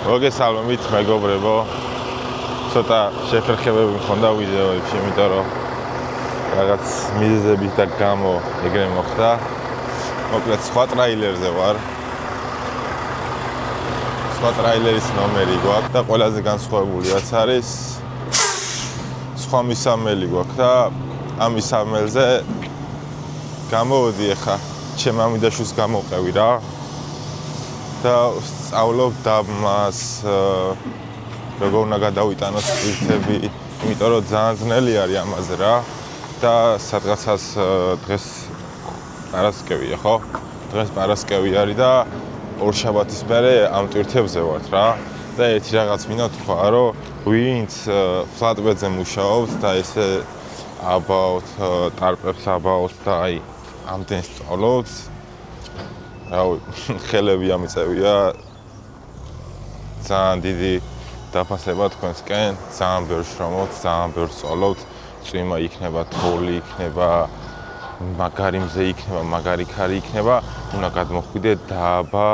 მოგესალმებით მეგობრებო. ცოტა შეფერხებები მქონდა ვიდეოებში, იმიტომ რომ რაღაც მიზეზების და გამო ეგრე მოხდა. მოკლედ სხვა ტრაილერზე ვარ. სხვა ტრაილერის ნომერი გვაქვს და ყველაზე განსხვავებულიაც არის სხვა მისამელი გვაქვს და ამ მისამელზე გამოვედი ახლა ჩემ ამიდაშვილს გამოვყევი რა. და სწავლობ დაბმას როგორ უნდა გადავიტანოს სპირტები, იმიტომ რომ ძალიან ძნელი არის ამაზე რა და სადღაცას დღეს პარასკევია ხო? დღეს პარასკევი არის და ორშაბათის მერე ამ ტვირთებზე ვართ რა და ერთი რაღაც მინდა თქვა რომ ვინც ფლატბედზე მუშაობს და ესე აბაოთ ტარპებს აბაოთ და აი ამდენ სწავლობთ რავი ხელები ამიწევია ძალიან დიდი დაფასება თქვენსკენ ძალიან ბევრ შრომობთ ძალიან ბევრ სწავლობთ წვიმა იქნება თოვლი იქნება მაგარი მზე იქნება მაგარი ქარი იქნება უნდა გადმოხვიდეთ დააბა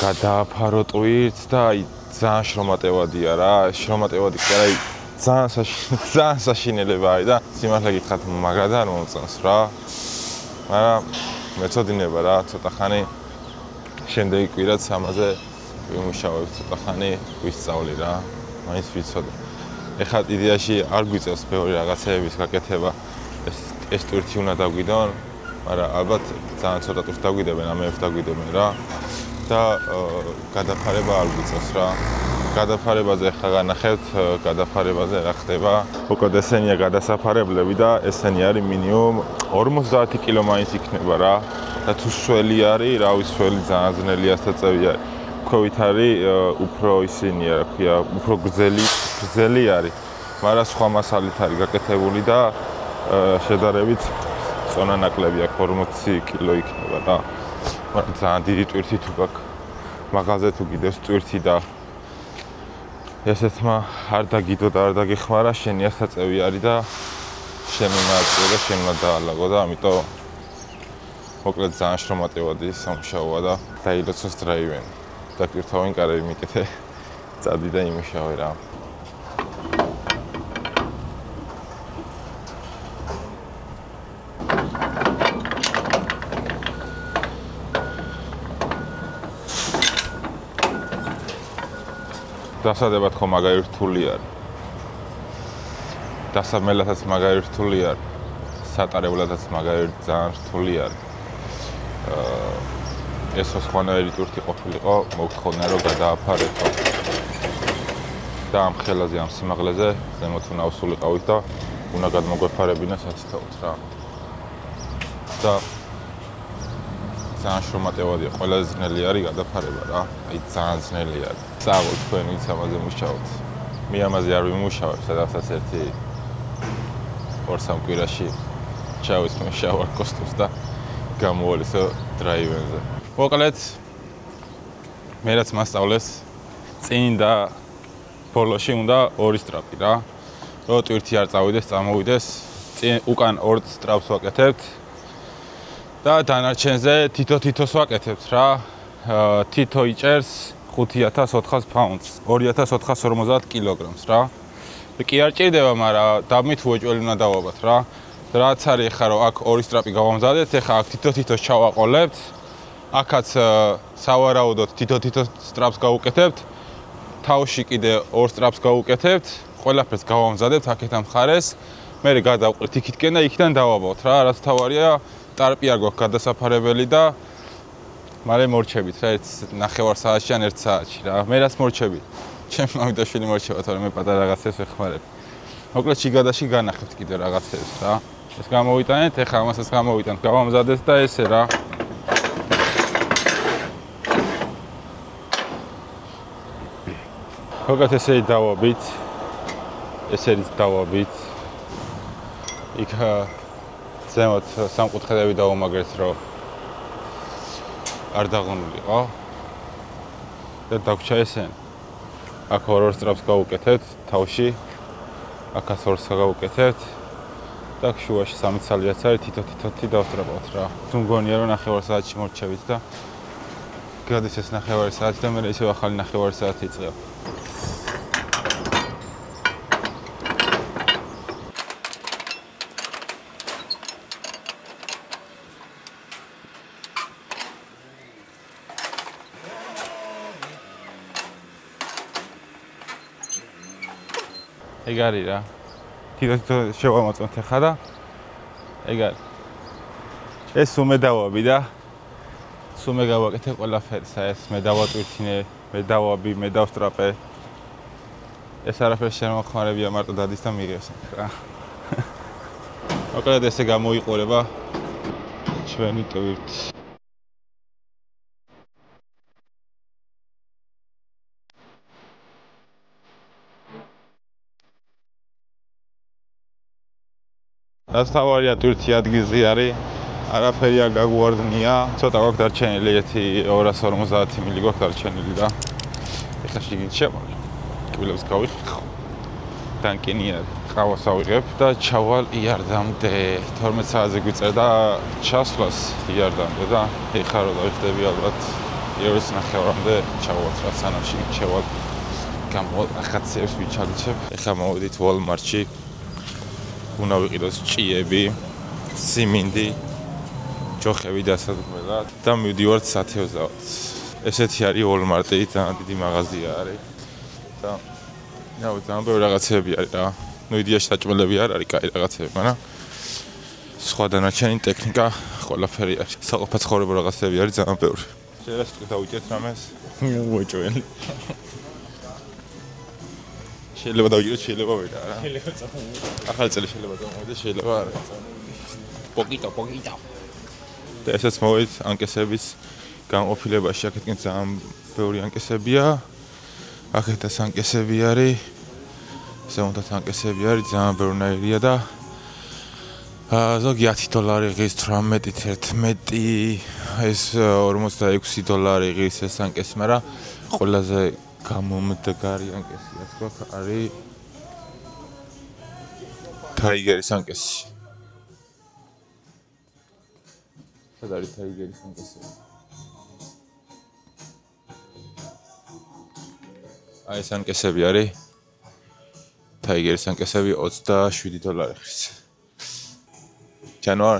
გადააფარო ტვირთს და აი ძალიან შრომატევადია რა შრომატევადი კი არა ძალიან საშინელება არის და სიმართლე გითხრათ მაგრად არ მომწონს რა მაგრამ მეწოდინება რა ცოტა ხანი შემდეგი კვირაც ამაზე ვიმუშავებ ცოტა ხანი ვისწავლი რა მაინც ვიცოდე ეხლა იდეაში არ გვიწევს ბევრი რაღაცების გაკეთება ეს ტვირთი უნდა დაგვიდონ მაგრამ ალბათ ძალიან ცოტა ტვირთს დაგვიდებენ ამებს დაგვიდებენ რა და გადაფარება არ გვიწევს რა გადაფარებაზე ხა განახევთ გადაფარებაზე რა ხდება უკვე ესენია გადასაფარებლები და ესენი არის მინიმუმ 50 კილო მაინც იქნება რა და თუ სველი არის რავი სველი ძალიან ძნელი ასაწევი არის ქვევით არის უფრო ისინია რა ქვია უფრო გრძელი არის მაგრამ სხვა მასალით არის გაკეთებული და შედარებით წონა ნაკლები აქვს 40 კილო იქნება რა მაგრამ ძალიან დიდი ტვირთი თუ გაქვს მაღაზია თუ გიდევს ტვირთი და ესეთმა არ დაგიდო და არ დაგეხმარა შენი ასაწევი არის და შენ უნდა აწევო და შენ უნდა დაალაგო და ამიტომ მოკლედ ძალიან შრომატევადი სამუშაოა და დაილოცოს დრაივენი და კირთავენ კარები მიკეთე წადი და იმუშავე რა დასადებად ხო მაგარი რთული არის. დასამელათაც მაგარი რთული არის. სატარებლადაც მაგარი ძალიან რთული არის. ესო სხვანაირი ტვირთი ყოფილიყო, მოგთხოვნა რომ გადააფარეთო. და ამ ხელაზე, ამ სიმაღლეზე ზემოთ უნდა ავსულიყავით და უნდა გადმოგვეფარებინა საცითაოდ რა. და ძალიან შრომატევადია, ყველაზე ძნელი არის გადაფარება რა. აი ძალიან ძნელი არის. სწავლობ თქვენ ვინც ამაზე მუშაობთ. მე ამაზე არ ვიმუშავებ, სადღაც ერთი 2-3 კვირაში ჩავისმე შავარ კოსტუმს და გამოვალისო დრაივენზე. მოკლედ მე რაც მასწავლეს წინ და ბოლოში უნდა 2 სტრაპი რა. რომ ტვირთი არ წავიდეს, წამოვიდეს, წინ უკან 2 სტრაპს ვაკეთებთ. და დანარჩენზე თითო-თითოს ვაკეთებთ რა. თითო იჭერს 5400 პაუნდს, 2450 კილოგრამს რა. კი არ ჭირდება, მაგრამ დამით უეჭველი უნდა დავაბათ რა. რაც არის ხა რომ აქ 2 სტრაპი გავამზადეთ, ეხა აქ თითო-თითოს ჩავაყოლებთ. აქაც სავარაუდოდ თითო-თითო სტრაპს გავუკეთებთ. თავში კიდე 2 სტრაპს გავუკეთებთ. ყველაფერს გავამზადებთ აქეთან მხარეს. მერე გადავყრით იქითკენ და იქიდან დავაბავთ რა. რაც თავარია ტარპი არ გვაქვს გადასაფარებელი და მალე მორჩებით რა 1.5 საათში ან 1 საათში რა. მე რაც მორჩები. ჩემ მამიდაშვილი მორჩება, თორემ მე პატარა რაღაცებს ვეხმარებ. მოკლედ შიგადაში განახებთ კიდე რაღაცებს რა. ეს გამოვიტანეთ, ეხლა ამასაც გამოვიტანთ, გავამზადეთ და ესე რა. მოკლედ ესე დავაბით. ესერიც დავაბით. იქ ზემოთ სამკუთხედები დავუმაგრეთ რომ არ დაღუნულიყო და დაგვრჩა ესენი. აქ 2 სტრაპს გავუკეთებთ თავში, აქაც 2-ს გავუკეთებთ და შუაში 3 ცალი რაც არის თითო-თითო დავსტრაპავთ რა. თუ მგონია რომ 1.5 საათში მორჩებით და გადის ეს 9 საათი და მე ისევ ახალი 9 საათი იწყებ. ეგ არის რა. თვითონ შევამოწმოთ ახლა და ეგ არის. ეს მე დავაბი და მე გავაკეთე ყველაფერს, ეს მე დავატვირთინე, მე დავაბი, მე დავსტრაპე. ეს არაფერი შემოხმარებია მარტო დადის და მიღებს რა. მოკლედ ესე გამოიყურება ჩვენი ტვირთი. დასთავარია ტვირთი ადგილზე არის. არაფერი არ გაგვარდნია. ცოტა გვაქვს დარჩენილი 250 მილი გვაქვს დარჩენილი და ეხლა შიგნით შემოვალ. კბილებს გავიხილ. დანკინი არის. ყავას ავიღებ და ჩავალ იარდამდე. 12 საათზე გვიწერდა ჩასვლას იარდამდე და ეხლა რო დავიხდები ალბათ 2:30-მდე ჩავალ რა სანამ შიგნით შევალ. გამოვალ ახაცებს ვიჩალიჩებ. ეხლა მოვიდით Walmart-ში. უნდა ვიყიდოს ჭიები, სიმინდი, ჯოხები დასადგმელად და მივდივართ სათევზაოდ. ესეთი არის Walmart-ი, ძალიან დიდი მაღაზია არის. და ნაუ ძალიან ბევრი რაღაცები არის რა. ნუ იდეაში საჭმელები არ არის, კაი რაღაცები, მაგრამ სხვა დანარჩენი ტექნიკა ყველაფერი არის. საყოფა ცხოვრება რაღაცები არის ძალიან ბევრი. შეიძლება დავიჭერთ რამეს? უეჭველი. შეიძლება დავიჭერთ, შეიძლება ვერა რა. შეიძლება წამოვიდე. ახალი წელი შეიძლება წამოვიდე, შეიძლება არა. პოკიტო. და ესეც მოვიდით ანკესების განყოფილებაში, აქეთკენ ძალიან ბევრი ანკესებია. აქეთაც ანკესები არის. ზემოთაც ანკესები არის, ძალიან ბევრნაირია და ზოგი $10 ღირს, 18, 11, ეს $46 ღირს ეს ანკესი, მაგრამ ყველაზე გამომდგარი ანკესი არის Tiger-ის ანკესი. სად არის Tiger-ის ანკესი? აი ეს ანკესები არის. Tiger-ის ანკესები $27 ღირს. ჯანვარ?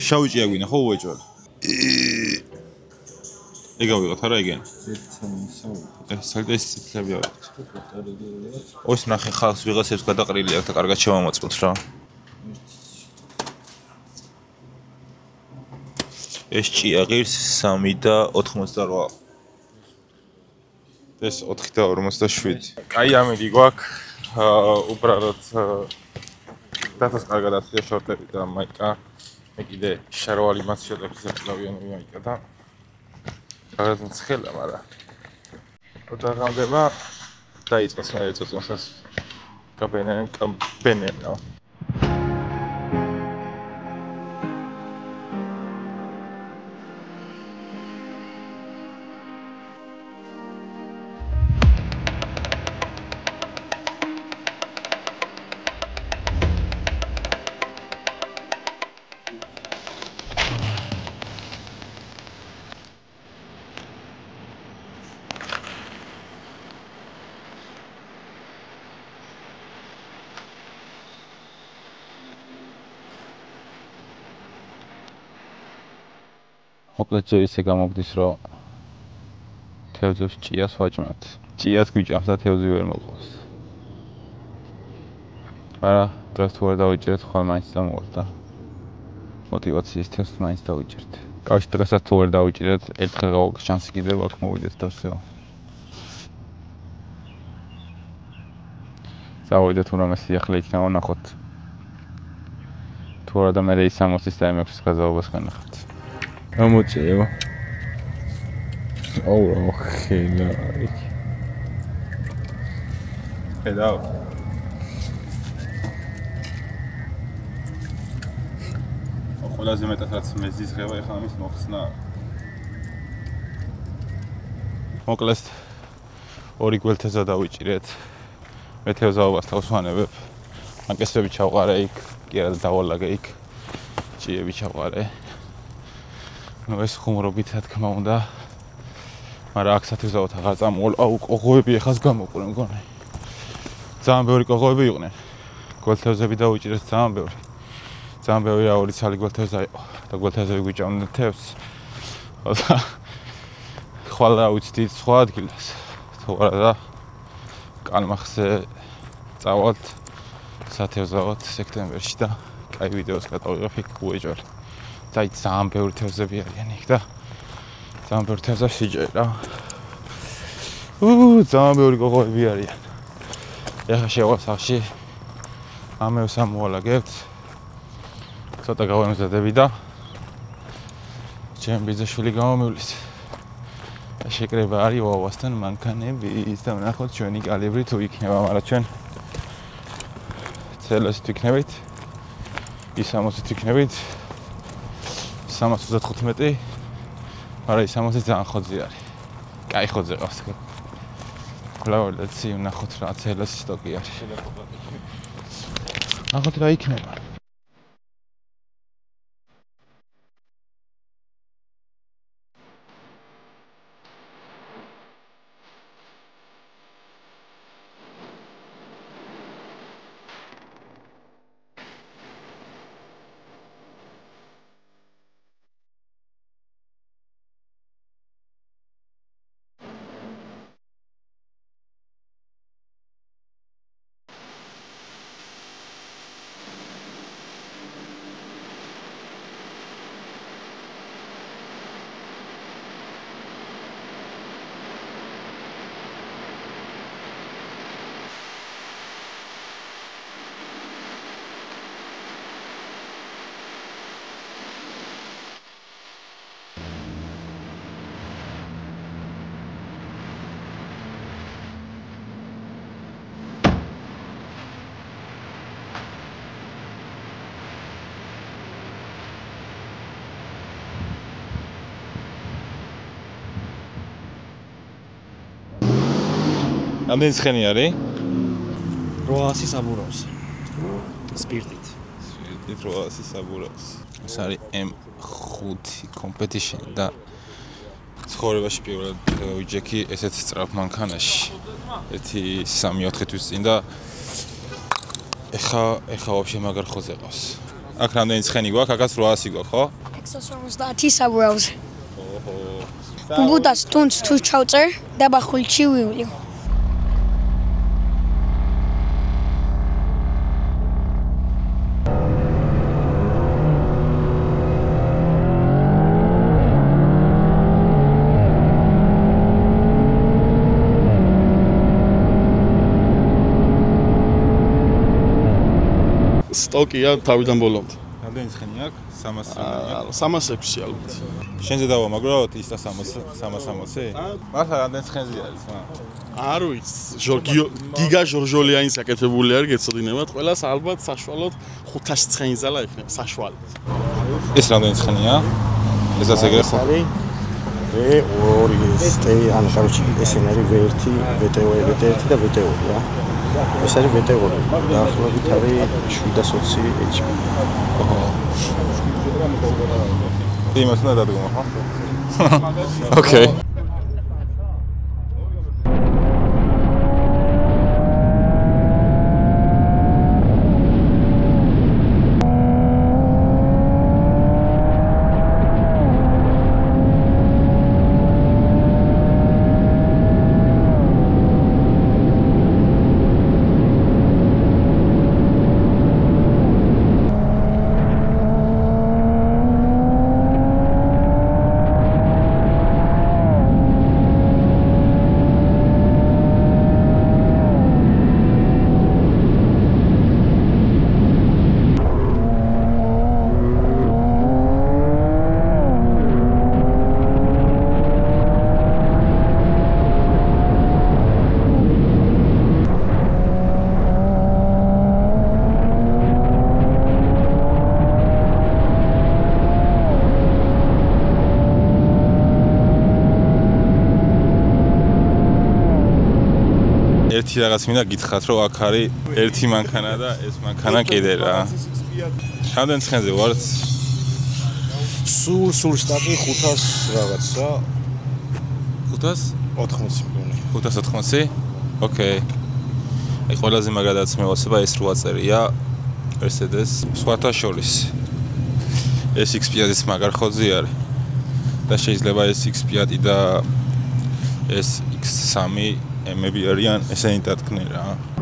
შავი ჭია გვინდა ხო უეჭველი? ეგა ვიღოთ არა ეგენ? ეს საგდესწლები არის. ოს ნახე ხალხს ვიღაცებს გადაყრილი აქვს და კარგად შევამოწმოთ რა. ეს ჭია ღირს 3 და 88. ეს 4 და 57. კაი ამინდი გვაქვს. უბრალოდ დათოს კარგად აცლია შორტები და მაიკა. მე კიდე შარვალი მას შეტექზე კლავიანები მაიკა და რაღაც მცხელა, მაგრამ როცა გამდება დაიწყოს მე ეწოწმოს კაბენენა. მოკლედ ჯერ ისე გამოგდის, რომ თევზებს ჭიას ვაჭმევთ. ჭიას გვიჭამს და თევზი ვერ მოყავს. მაგრამ დღეს თუ არ დავიჭერეთ, ხვალ მაინც დამოვარდა. мотивациის თევზს მაინც დავიჭერთ. კავშირ დღესაც თუ არ დავიჭერეთ, ერთხელ გავაქვს შანსი კიდევ აქ მოვიდეთ და всё. წავიდეთ უნდა სიახლე იქნება ნახოთ. თუ არა და მე ის 60-ის და M6-ის გაზავებას განახოთ. ამოწევა. აუ, ხელა. ხედავ. ყველაზე მეტად რაც მეზის ღება ეხლა ამის მოხსნა. მოკლედ ორი გველთეზა დავიჭირეთ. მე თევზაობას თავს ვანებებ. ანკესები ჩავყარე იქ, კი არა დავალაგე იქ. ჭიები ჩავყარე. ნუ ეს ხუმრობით რა თქმა უნდა. მაგრამ აქ სათევზაოდ აღარ წამოვალ. აუ, ყოღოები ეხას გამოყურე მგონი. ძალიან ბევრი ყოღოები იყვნენ. გველთევზები დაუჭირეს ძალიან ბევრი. ძალიან ბევრი ორი ცალი გველთევზა იყო და გველთევზები გვიჭამდნენ თევზს. და ხვალ რა ვიცით სხვა ადგილას. თორე და კალმახზე წავალთ სათევზაოდ სექტემბერში და კაი ვიდეოს გადავიღებ იქ უეჭველი. ძალიან ბევრი თევზები არიან იქ და ძალიან ბევრი თევზა სიჯე რა. ძალიან ბევრი ყოღოები არიან. ეხლა შევალ სახში ამევს ამოვალაგებთ. ცოტა გავემზადები და ჩემ ბიძაშვილი გამომივლის. შეკრება არის ვავასთან მანქანების და ვნახოთ ჩვენი კალიბრი თუ იქნება, მაგრამ ჩვენ CLS-ით ვიქნებით, I60-ით ვიქნებით, 335, მაგრამ I60 ძალიან ხოძე არის. კაი ხოძე ყავს. Let's see, ვნახოთ რა CLS-ის სტოკი არის. ნახოთ რა იქნება. Ამდენი ცხენი არის? 800 საბურავს. სპირტით. სპირტით 800 საბურავს. ეს არის M5 competition და ცხოვრებაში პირველად ვიჯექი ესეთ სწრაფ მანქანაში. 1-3-4 თვის წინ და ეხა ვაფშე მაგარ ხოზე ყავს. აქ რამდენი ცხენი გვაქვს? აქაც 800 გვაქვს, ხო? 650 საბურავს. ბუდას თუნს თუ ჩავწერ და ბახულში ვივლი. სტოკია თავიდან ბოლომდე. რამდენი ცხენი აქვს? 306 ალბათ. შენზე დავამაგროთ ის და 360? მართლა რამდენი ცხენზე არის, არ ვიცი, გიგა ჟორჟოლიანის აკეთებული არის, გეცოდინებათ, ყველას ალბათ საშუალოდ 500 ცხენი ზალა იქნება, საშუალოდ. ეს რამდენი ცხენია? ესაც ეგრე ხო? V2 სტეი, ანუ короче, ესენი არის V1, VT1 და VT2, რა. ეს არის VT2. დაახლოებით არის 720 HP. იმას უნდა დადგმო, ხო? Okay. ერთი რაღაც მინდა გითხრათ, რომ აქ არის ერთი მანქანა და ეს მანქანა კიდე რა. რამდენი ცხენზე ვართ? სულ სტატი 500 რაღაცა 500? 80 მილიონი. 580? ოკეი. აი ყველაზე მაგადაც მევასება ეს 8 წერია Mercedes სხვათა შორის. ეს X5-ის მაგარ ხოძი არის. და შეიძლება ეს X5 და ეს X3 M-ები არიან ესენი დათქმი რა.